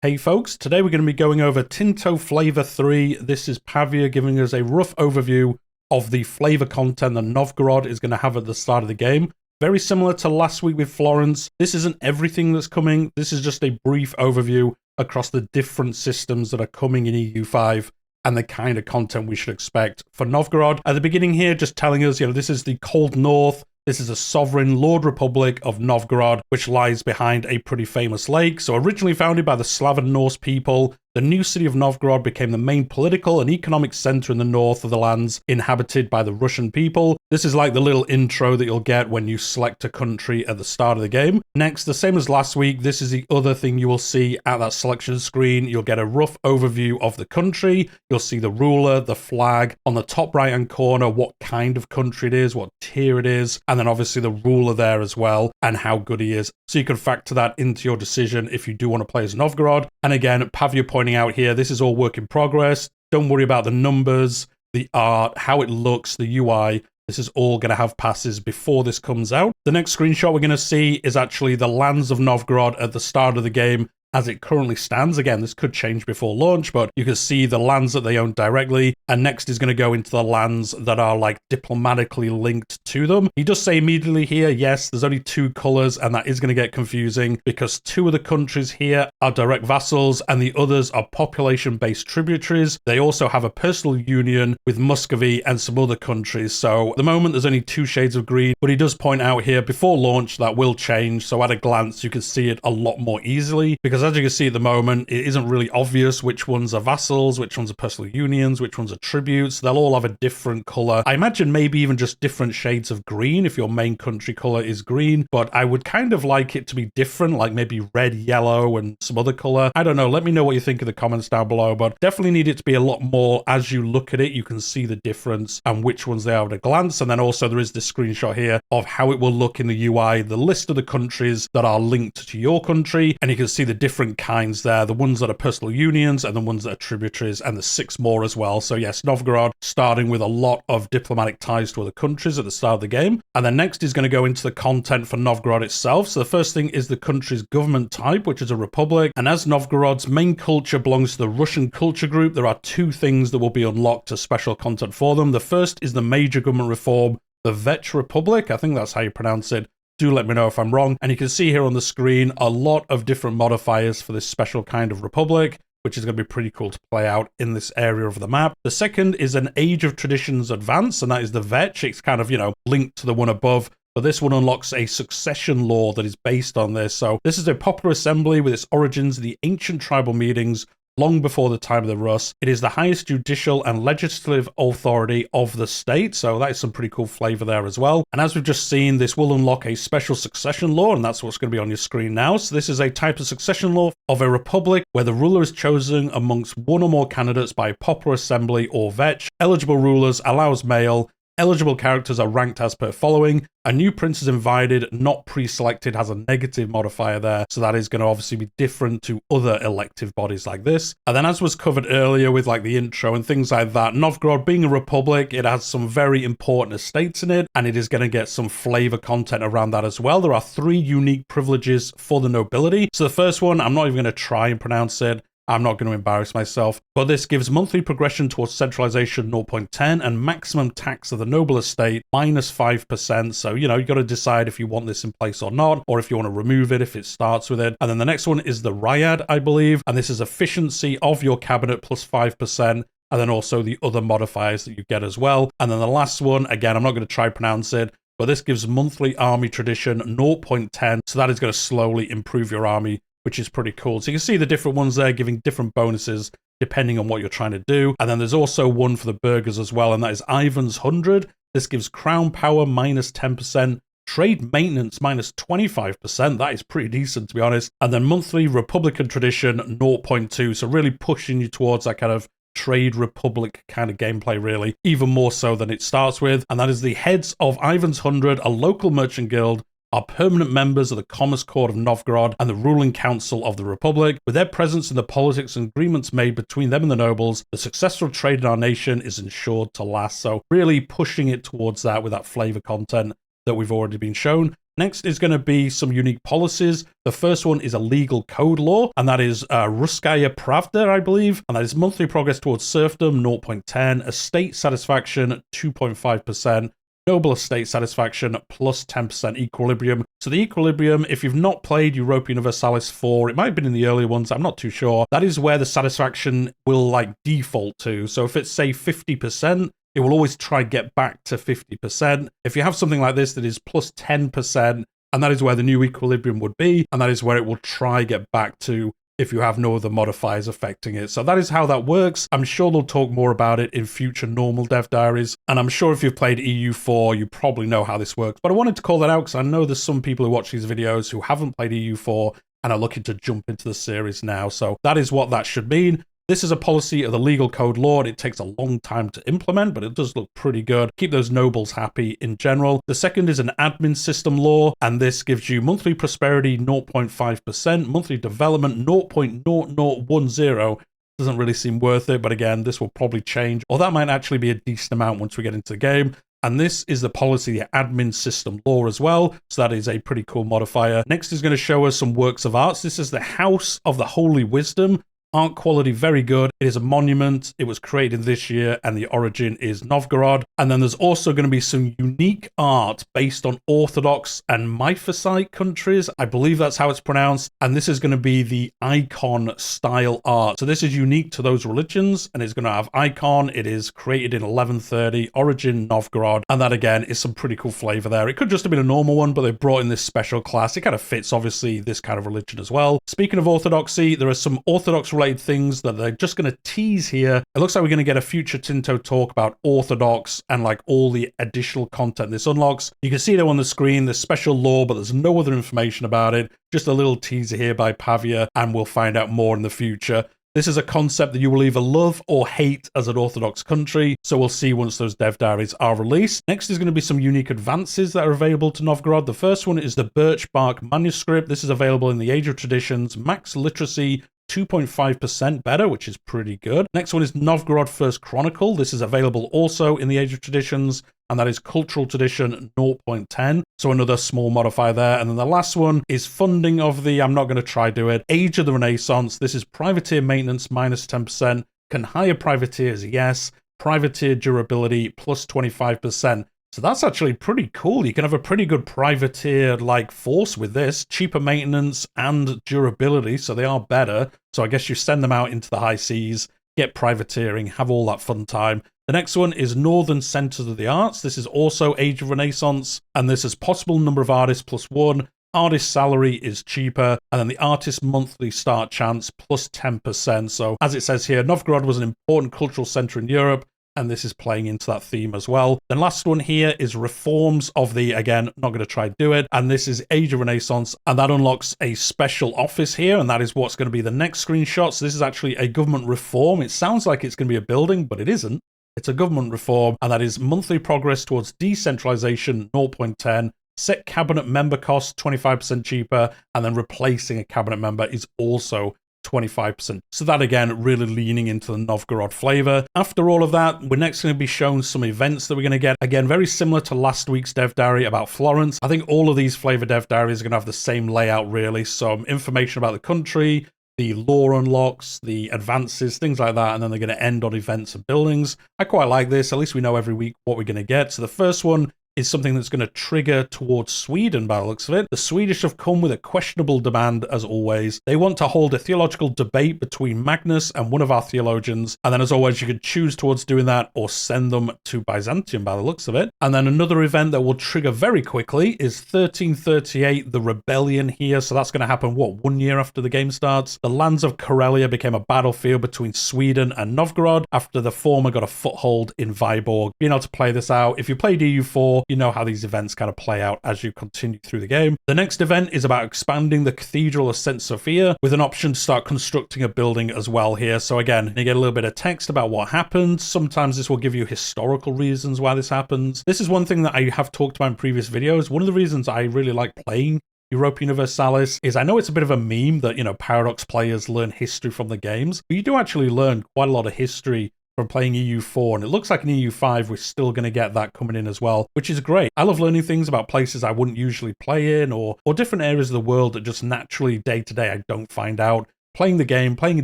Hey folks, today we're going to be going over Tinto Flavor 3. This is Pavia giving us a rough overview of the flavor content that Novgorod is going to have at the start of the game. Very similar to last week with Florence. This isn't everything that's coming. This is just a brief overview across the different systems that are coming in EU5 and the kind of content we should expect for Novgorod. At the beginning here, just telling us, this is the cold north. This is a sovereign Lord Republic of Novgorod, which lies behind a pretty famous lake. So originally founded by the Slav and Norse people, the new city of Novgorod became the main political and economic center in the north of the lands inhabited by the Russian people. This is like the little intro that you'll get when you select a country at the start of the game. Next, the same as last week, this is the other thing you will see at that selection screen. You'll get a rough overview of the country. You'll see the ruler, the flag, on the top right-hand corner, what kind of country it is, what tier it is, and then obviously the ruler there as well, and how good he is. So you can factor that into your decision if you do want to play as Novgorod. And again, Pavia pointing out here, this is all work in progress. Don't worry about the numbers, the art, how it looks, the UI. This is all going to have passes before this comes out. The next screenshot we're going to see is actually the lands of Novgorod at the start of the game as it currently stands. Again, this could change before launch, but you can see the lands that they own directly. And next is going to go into the lands that are like diplomatically linked to them. He does say immediately here, yes, there's only two colors, and that is going to get confusing because two of the countries here are direct vassals and the others are population-based tributaries. They also have a personal union with Muscovy and some other countries. So at the moment, there's only two shades of green, but he does point out here before launch that will change. So at a glance, you can see it a lot more easily because as you can see at the moment, it isn't really obvious which ones are vassals, which ones are personal unions, which ones are tributes. They'll all have a different color. I imagine maybe even just different shades of green if your main country color is green, but I would kind of like it to be different, like maybe red, yellow, and some other color. I don't know. Let me know what you think in the comments down below, but definitely need it to be a lot more. As you look at it, you can see the difference and which ones they are at a glance. And then also there is this screenshot here of how it will look in the UI, the list of the countries that are linked to your country, and you can see the different kinds there, the ones that are personal unions and the ones that are tributaries, and the 6 more as well. So yes, Novgorod starting with a lot of diplomatic ties to other countries at the start of the game. And then next is going to go into the content for Novgorod itself. So the first thing is the country's government type, which is a republic. And as Novgorod's main culture belongs to the Russian culture group, there are 2 things that will be unlocked as special content for them. The first is the major government reform, the Vetch Republic. I think that's how you pronounce it. Do let me know if I'm wrong. And you can see here on the screen a lot of different modifiers for this special kind of republic, which is going to be pretty cool to play out in this area of the map. The second is an Age of Traditions Advance, and that is the Vetch. It's kind of, linked to the one above, but this one unlocks a succession law that is based on this. So this is a popular assembly with its origins in the ancient tribal meetings long before the time of the Rus. It is the highest judicial and legislative authority of the state, so that is some pretty cool flavor there as well. And as we've just seen, this will unlock a special succession law, and that's what's going to be on your screen now. So this is a type of succession law of a republic where the ruler is chosen amongst one or more candidates by a popular assembly or vetch. Eligible rulers allows male. Eligible characters are ranked as per following. A new prince is invited, not pre-selected, has a negative modifier there. So that is going to obviously be different to other elective bodies like this. And then as was covered earlier with like the intro and things like that, Novgorod being a republic, it has some very important estates in it, and it is going to get some flavor content around that as well. There are 3 unique privileges for the nobility. So the first one, I'm not even going to try and pronounce it. I'm not going to embarrass myself, but this gives monthly progression towards centralization 0.10 and maximum tax of the noble estate -5%. So, you got to decide if you want this in place or not, or if you want to remove it if it starts with it. And then the next one is the Ryad, I believe, and this is efficiency of your cabinet +5%. And then also the other modifiers that you get as well. And then the last one, again, I'm not going to try pronounce it, but this gives monthly army tradition 0.10. So that is going to slowly improve your army, which is pretty cool. So you can see the different ones there giving different bonuses depending on what you're trying to do. And then there's also one for the burghers as well, and that is Ivan's 100. This gives crown power -10%, trade maintenance -25%. That is pretty decent, to be honest. And then monthly republican tradition 0.2. So really pushing you towards that kind of trade republic kind of gameplay, really, even more so than it starts with. And that is the heads of Ivan's 100, a local merchant guild, are permanent members of the Commerce Court of Novgorod and the ruling council of the Republic. With their presence in the politics and agreements made between them and the nobles, the successful trade in our nation is ensured to last. So really pushing it towards that with that flavor content that we've already been shown. Next is going to be some unique policies. The first one is a legal code law, and that is Russkaya Pravda, I believe, and that is monthly progress towards serfdom, 0.10, estate satisfaction, 2.5%, noble estate satisfaction, plus 10% equilibrium. So the equilibrium, if you've not played Europa Universalis 4, it might have been in the earlier ones, I'm not too sure, that is where the satisfaction will like default to. So if it's say 50%, it will always try get back to 50%. If you have something like this that is plus 10%, and that is where the new equilibrium would be, and that is where it will try get back to if you have no other modifiers affecting it. So that is how that works. I'm sure they'll talk more about it in future normal dev diaries, and I'm sure if you've played EU4, you probably know how this works. But I wanted to call that out because I know there's some people who watch these videos who haven't played EU4 and are looking to jump into the series now. So that is what that should mean. This is a policy of the legal code law. It takes a long time to implement, but it does look pretty good. Keep those nobles happy in general. The second is an admin system law, and this gives you monthly prosperity 0.5%, monthly development 0.0010. Doesn't really seem worth it, but again, this will probably change, or that might actually be a decent amount once we get into the game. And this is the policy, the admin system law as well. So that is a pretty cool modifier. Next is going to show us some works of arts. This is the House of the Holy Wisdom. Art quality, very good. It is a monument. It was created this year, and the origin is Novgorod. And then there's also going to be some unique art based on Orthodox and Miphosite countries. I believe that's how it's pronounced. And this is going to be the icon style art. So this is unique to those religions, and it's going to have icon. It is created in 1130, origin Novgorod. And that, again, is some pretty cool flavor there. It could just have been a normal one, but they brought in this special class. It kind of fits, obviously, this kind of religion as well. Speaking of Orthodoxy, there are some Orthodox things that they're just going to tease here. It looks like we're going to get a future Tinto talk about Orthodox and like all the additional content this unlocks. You can see there on the screen, there's special law, but there's no other information about it. Just a little teaser here by Pavia, and we'll find out more in the future. This is a concept that you will either love or hate as an Orthodox country, so we'll see once those dev diaries are released. Next is going to be some unique advances that are available to Novgorod. The first one is the Birch Bark Manuscript. This is available in the Age of Traditions, max literacy 2.5% better, which is pretty good. Next one is Novgorod First Chronicle. This is available also in the Age of Traditions, and that is Cultural Tradition 0.10. So another small modifier there. And then the last one is funding of the, I'm not going to try do it, Age of the Renaissance. This is privateer maintenance minus 10%. Can hire privateers? Yes. Privateer durability plus 25%. So that's actually pretty cool. You can have a pretty good privateer-like force with this. Cheaper maintenance and durability, so they are better. So I guess you send them out into the high seas, get privateering, have all that fun time. The next one is Northern Centers of the Arts. This is also Age of Renaissance, and this is possible number of artists plus 1. Artist salary is cheaper, and then the artist monthly start chance plus 10%. So as it says here, Novgorod was an important cultural center in Europe, and this is playing into that theme as well. The last one here is reforms of the, again, not going to try to do it, and this is Age of Renaissance, and that unlocks a special office here, and that is what's going to be the next screenshot. So this is actually a government reform. It sounds like it's going to be a building, but it isn't. It's a government reform, and that is monthly progress towards decentralization 0.10, set cabinet member cost 25% cheaper, and then replacing a cabinet member is also 25%. So that, again, really leaning into the Novgorod flavor. After all of that, we're next going to be shown some events that we're going to get. Again, very similar to last week's dev diary about Florence. I think all of these flavor dev diaries are going to have the same layout, really. Some information about the country, the lore unlocks, the advances, things like that, and then they're going to end on events and buildings. I quite like this. At least we know every week what we're going to get. So the first one is something that's going to trigger towards Sweden by the looks of it. The Swedish have come with a questionable demand, as always. They want to hold a theological debate between Magnus and one of our theologians, and then as always, you could choose towards doing that or send them to Byzantium by the looks of it. And then another event that will trigger very quickly is 1338, the rebellion here. So that's going to happen, what, 1 year after the game starts? The lands of Karelia became a battlefield between Sweden and Novgorod after the former got a foothold in Viborg. Being able to play this out, if you played EU4, you know how these events kind of play out as you continue through the game. The next event is about expanding the Cathedral of St. Sophia with an option to start constructing a building as well here. So again, you get a little bit of text about what happened. Sometimes this will give you historical reasons why this happens. This is one thing that I have talked about in previous videos. One of the reasons I really like playing Europa Universalis is I know it's a bit of a meme that, you know, Paradox players learn history from the games, but you do actually learn quite a lot of history from playing EU4, and it looks like in EU5 we're still going to get that coming in as well, which is great. I love learning things about places I wouldn't usually play in, or different areas of the world that just naturally day to day I don't find out. Playing the game, playing in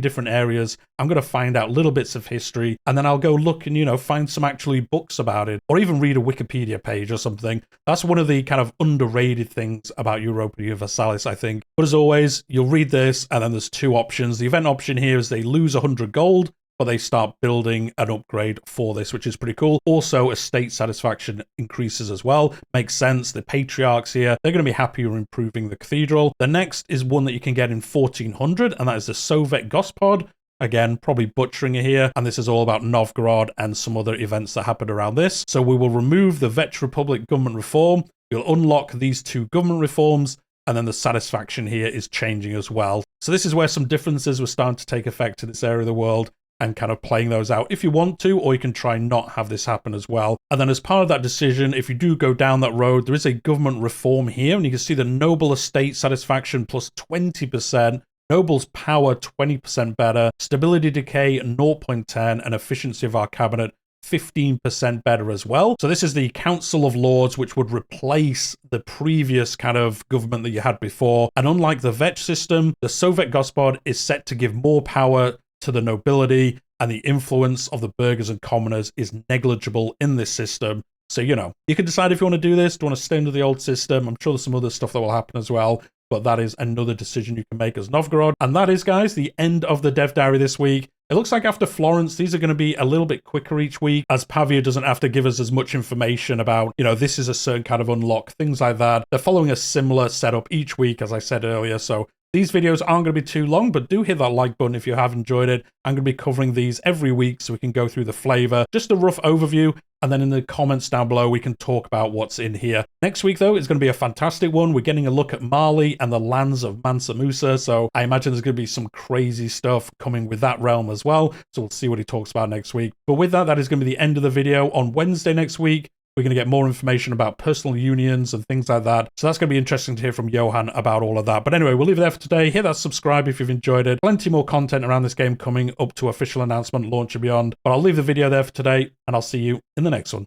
different areas, I'm going to find out little bits of history, and then I'll go look and, you know, find some actually books about it, or even read a Wikipedia page or something. That's one of the kind of underrated things about Europa Universalis, I think. But as always, you'll read this, and then there's two options. The event option here is they lose 100 gold, but they start building an upgrade for this, which is pretty cool. Also, estate satisfaction increases as well. Makes sense. The patriarchs here, they're going to be happy you're improving the cathedral. The next is one that you can get in 1400, and that is the Soviet Gospod. Again, probably butchering it here, and this is all about Novgorod and some other events that happened around this. So we will remove the Vetch Republic government reform. You'll unlock these two government reforms, and then the satisfaction here is changing as well. So this is where some differences were starting to take effect in this area of the world, and kind of playing those out if you want to, or you can try not have this happen as well. And then as part of that decision, if you do go down that road, there is a government reform here, and you can see the noble estate satisfaction plus 20%, noble's power 20% better, stability decay 0.10, and efficiency of our cabinet 15% better as well. So this is the Council of Lords, which would replace the previous kind of government that you had before. And unlike the Vetch system, the Soviet Gospod is set to give more power to the nobility, and the influence of the burghers and commoners is negligible in this system. So, you know, you can decide if you want to do this, do you want to stay under the old system. I'm sure there's some other stuff that will happen as well, but that is another decision you can make as Novgorod. And that is, guys, the end of the Dev Diary this week. It looks like after Florence, these are going to be a little bit quicker each week, as Pavia doesn't have to give us as much information about, you know, this is a certain kind of unlock, things like that. They're following a similar setup each week, as I said earlier, so these videos aren't going to be too long, but do hit that like button if you have enjoyed it. I'm going to be covering these every week so we can go through the flavor, just a rough overview, and then in the comments down below, we can talk about what's in here. Next week, though, is going to be a fantastic one. We're getting a look at Mali and the lands of Mansa Musa, so I imagine there's going to be some crazy stuff coming with that realm as well, so we'll see what he talks about next week. But with that, that is going to be the end of the video. On Wednesday next week, we're going to get more information about personal unions and things like that. So that's going to be interesting to hear from Johan about all of that. But anyway, we'll leave it there for today. Hit that subscribe if you've enjoyed it. Plenty more content around this game coming up to official announcement, launch and beyond. But I'll leave the video there for today, and I'll see you in the next one.